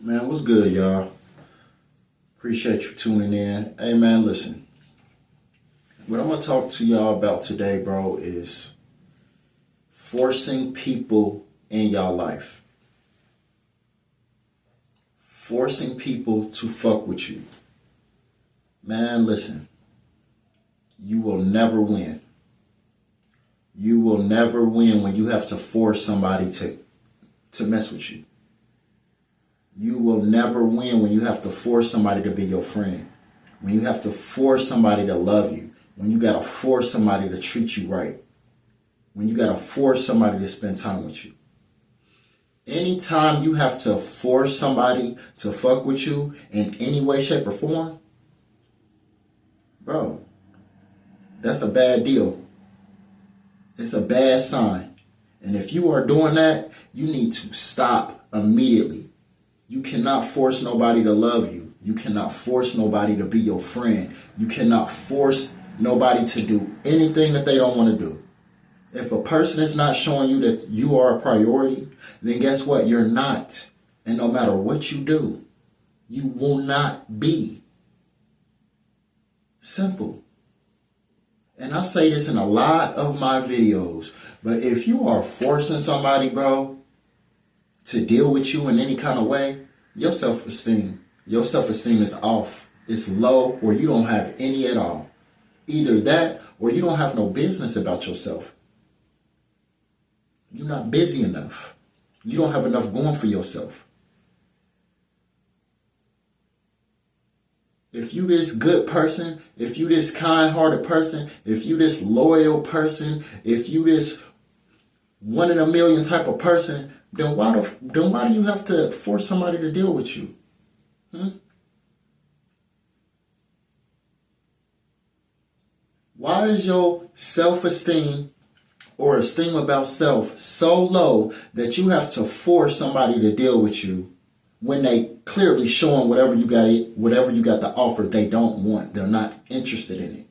Man, what's good, y'all? Appreciate you tuning in. Hey, man, listen. What I'm going to talk to y'all about today, bro, is forcing people in y'all life. Forcing people to fuck with you. Man, listen. You will never win. You will never win when you have to force somebody to mess with you. You will never win when you have to force somebody to be your friend. When you have to force somebody to love you. When you got to force somebody to treat you right. When you got to force somebody to spend time with you. Anytime you have to force somebody to fuck with you in any way, shape, or form, bro, that's a bad deal. It's a bad sign. And if you are doing that, you need to stop immediately. You cannot force nobody to love you. You cannot force nobody to be your friend. You cannot force nobody to do anything that they don't want to do. If a person is not showing you that you are a priority, then guess what? You're not. And no matter what you do, you will not be. Simple. And I say this in a lot of my videos, but if you are forcing somebody, bro, to deal with you in any kind of way, your self-esteem is off. It's low, or you don't have any at all. Either that, or you don't have no business about yourself. You're not busy enough. You don't have enough going for yourself. If you this good person, if you this kind-hearted person, if you this loyal person, if you this one in a million type of person, then why do you have to force somebody to deal with you? Why is your self-esteem or esteem about self so low that you have to force somebody to deal with you when they clearly showing whatever you got to offer they don't want? They're not interested in it.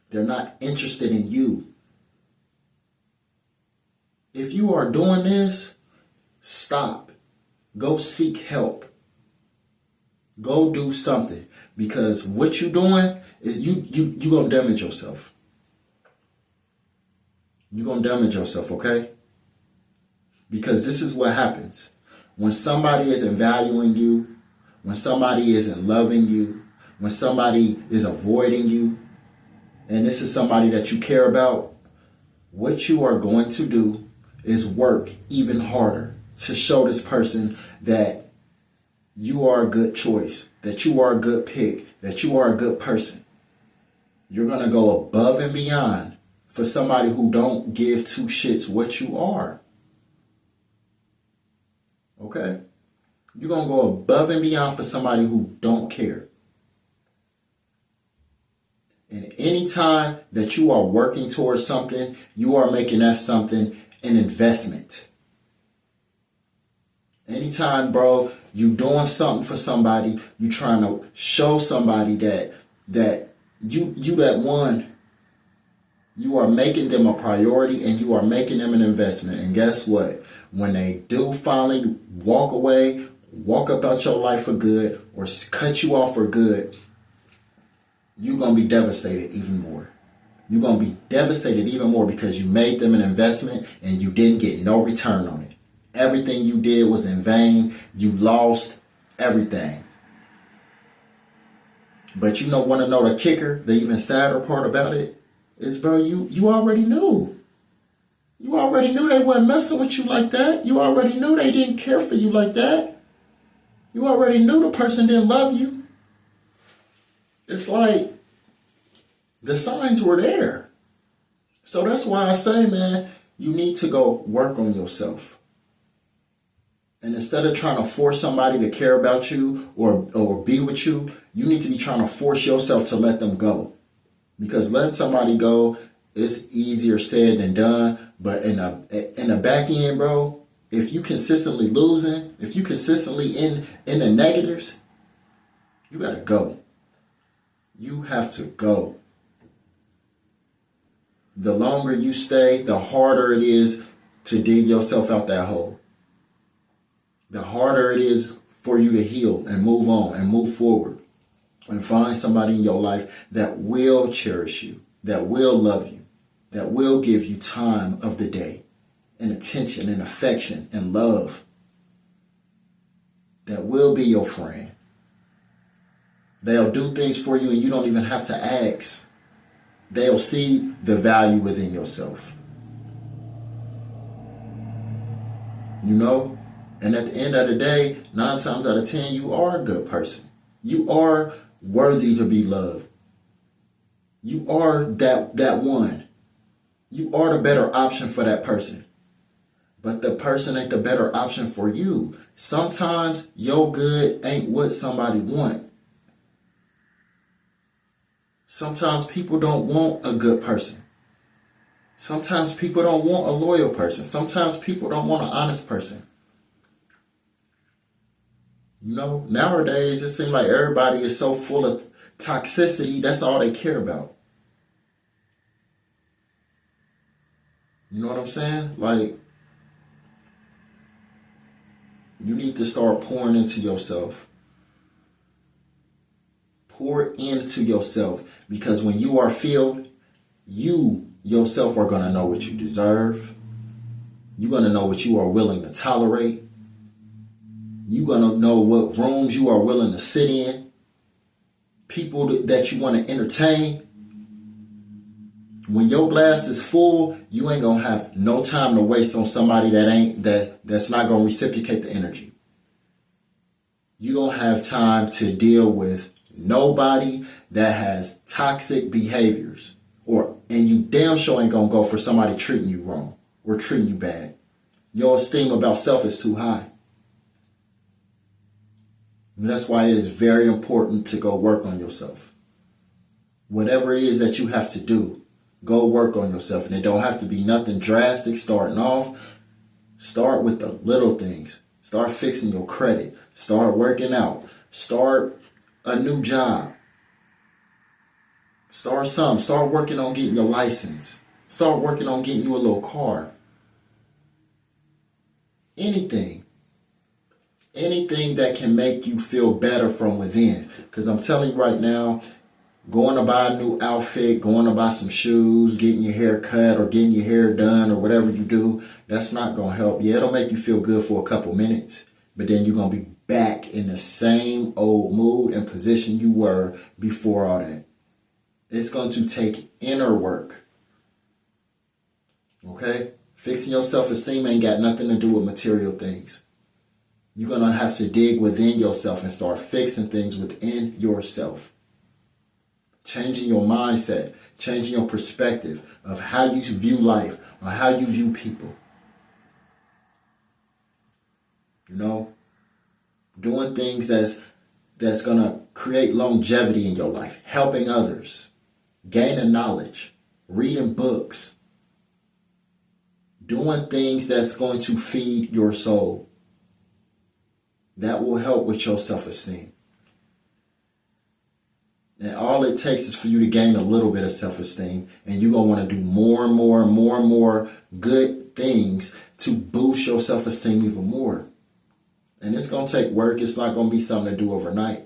They're not interested in you. If you are doing this, stop. Go seek help. Go do something, because what you're doing is you gonna damage yourself. You're gonna damage yourself, okay? Because this is what happens. When somebody isn't valuing you, when somebody isn't loving you, when somebody is avoiding you, and this is somebody that you care about, what you are going to do is work even harder to show this person that you are a good choice, that you are a good pick, that you are a good person. You're going to go above and beyond for somebody who don't give two shits what you are. Okay? You're going to go above and beyond for somebody who don't care. And any time that you are working towards something, you are making that something an investment. Anytime, bro, you doing something for somebody, you trying to show somebody that you that one, you are making them a priority and you are making them an investment. And guess what? When they do finally walk away, walk up out your life for good, or cut you off for good, you're going to be devastated even more. You're going to be devastated even more because you made them an investment and you didn't get no return on it. Everything you did was in vain. You lost everything. But want to know the kicker, the even sadder part about it is, bro, you already knew. You already knew they wasn't messing with you like that. You already knew they didn't care for you like that. You already knew the person didn't love you. It's like the signs were there. So that's why I say, man, you need to go work on yourself. And instead of trying to force somebody to care about you or be with you, you need to be trying to force yourself to let them go. Because letting somebody go is easier said than done. But in the back end, bro, if you consistently losing, if you consistently in the negatives, you got to go. You have to go. The longer you stay, the harder it is to dig yourself out that hole. the harder it is for you to heal and move on and move forward and find somebody in your life that will cherish you, that will love you, that will give you time of the day and attention and affection and love, that will be your friend. They'll do things for you and you don't even have to ask. They'll see the value within yourself. You know? And at the end of the day, 9 times out of 10, you are a good person. You are worthy to be loved. You are that one. You are the better option for that person. But the person ain't the better option for you. Sometimes your good ain't what somebody want. Sometimes people don't want a good person. Sometimes people don't want a loyal person. Sometimes people don't want an honest person. You know, nowadays it seems like everybody is so full of toxicity. That's all they care about. You know what I'm saying? Like, you need to start pouring into yourself. Pour into yourself, because when you are filled, you yourself are going to know what you deserve. You're going to know what you are willing to tolerate. You're going to know what rooms you are willing to sit in. People that you want to entertain. When your glass is full, you ain't going to have no time to waste on somebody that's not going to reciprocate the energy. You don't have time to deal with nobody that has toxic behaviors, and you damn sure ain't gonna go for somebody treating you wrong or treating you bad. Your esteem about self is too high. And that's why it is very important to go work on yourself. Whatever it is that you have to do, go work on yourself. And it don't have to be nothing drastic starting off. Start with the little things. Start fixing your credit. Start working out. Start a new job. Start working on getting your license. Start working on getting you a little car. Anything that can make you feel better from within. Because I'm telling you right now, going to buy a new outfit, going to buy some shoes, getting your hair cut or getting your hair done or whatever you do, that's not going to help. Yeah, it'll make you feel good for a couple minutes, but then you're going to be back in the same old mood and position you were before all that. It's going to take inner work. Okay? Fixing your self-esteem ain't got nothing to do with material things. You're going to have to dig within yourself and start fixing things within yourself. Changing your mindset, changing your perspective of how you view life or how you view people. You know? Doing things that's going to create longevity in your life. Helping others. Gaining knowledge. Reading books. Doing things that's going to feed your soul. That will help with your self-esteem. And all it takes is for you to gain a little bit of self-esteem. And you're going to want to do more and more and more and more good things to boost your self-esteem even more. And it's going to take work. It's not going to be something to do overnight.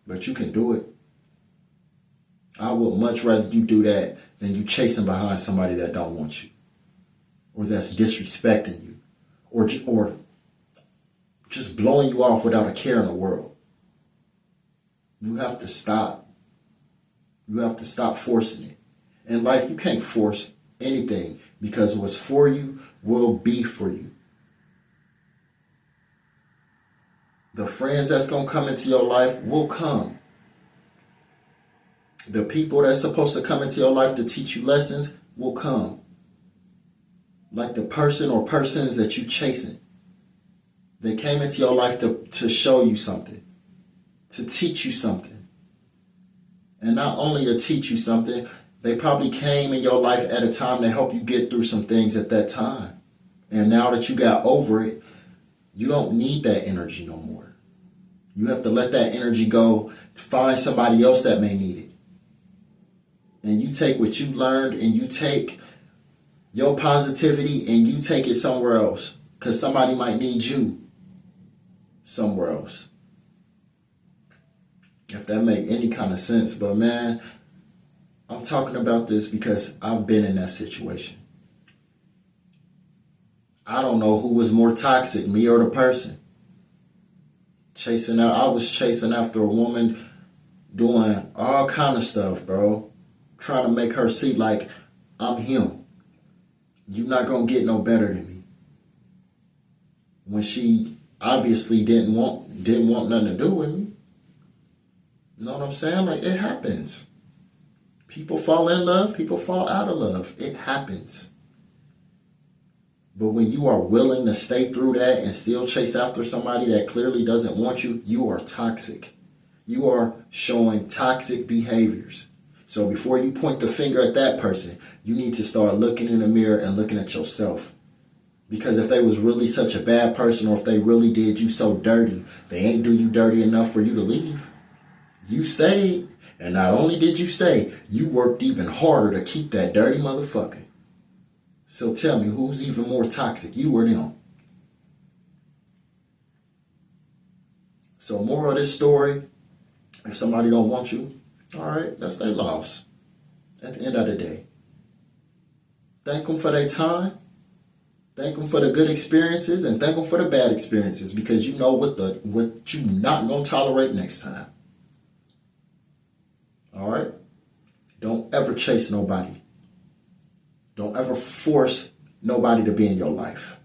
But you can do it. I would much rather you do that than you chasing behind somebody that don't want you. Or that's disrespecting you. Or just blowing you off without a care in the world. You have to stop. You have to stop forcing it. In life, you can't force anything, because what's for you will be for you. The friends that's going to come into your life will come. The people that's supposed to come into your life to teach you lessons will come. Like the person or persons that you're chasing. They came into your life to show you something. To teach you something. And not only to teach you something, they probably came in your life at a time to help you get through some things at that time. And now that you got over it, you don't need that energy no more. You have to let that energy go to find somebody else that may need it. And you take what you learned and you take your positivity and you take it somewhere else. Because somebody might need you. somewhere else. If that make any kind of sense. But man, I'm talking about this because I've been in that situation. I don't know who was more toxic, me or the person. I was chasing after a woman doing all kind of stuff, bro. Trying to make her see like I'm him. You're not gonna get no better than me. When she obviously didn't want nothing to do with me. You know what I'm saying? Like, it happens. People fall in love, people fall out of love. It happens. But when you are willing to stay through that and still chase after somebody that clearly doesn't want you, you are toxic. You are showing toxic behaviors. So before you point the finger at that person, you need to start looking in the mirror and looking at yourself. Because if they was really such a bad person, or if they really did you so dirty, they ain't do you dirty enough for you to leave. You stayed. And not only did you stay, you worked even harder to keep that dirty motherfucker. So tell me, who's even more toxic, you or them? So moral of this story, if somebody don't want you, all right, that's their loss. At the end of the day. Thank them for their time. Thank them for the good experiences, and thank them for the bad experiences, because you know what you not going to tolerate next time. All right? Don't ever chase nobody. Don't ever force nobody to be in your life.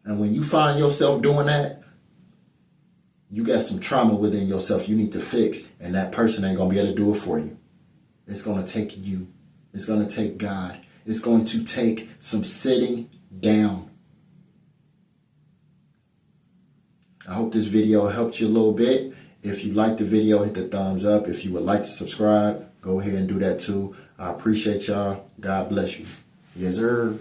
And when you find yourself doing that, you got some trauma within yourself you need to fix, and that person ain't going to be able to do it for you. It's going to take you. It's going to take God. It's going to take some sitting down. I hope this video helped you a little bit. If you liked the video, hit the thumbs up. If you would like to subscribe, go ahead and do that too. I appreciate y'all. God bless you. Yes, sir.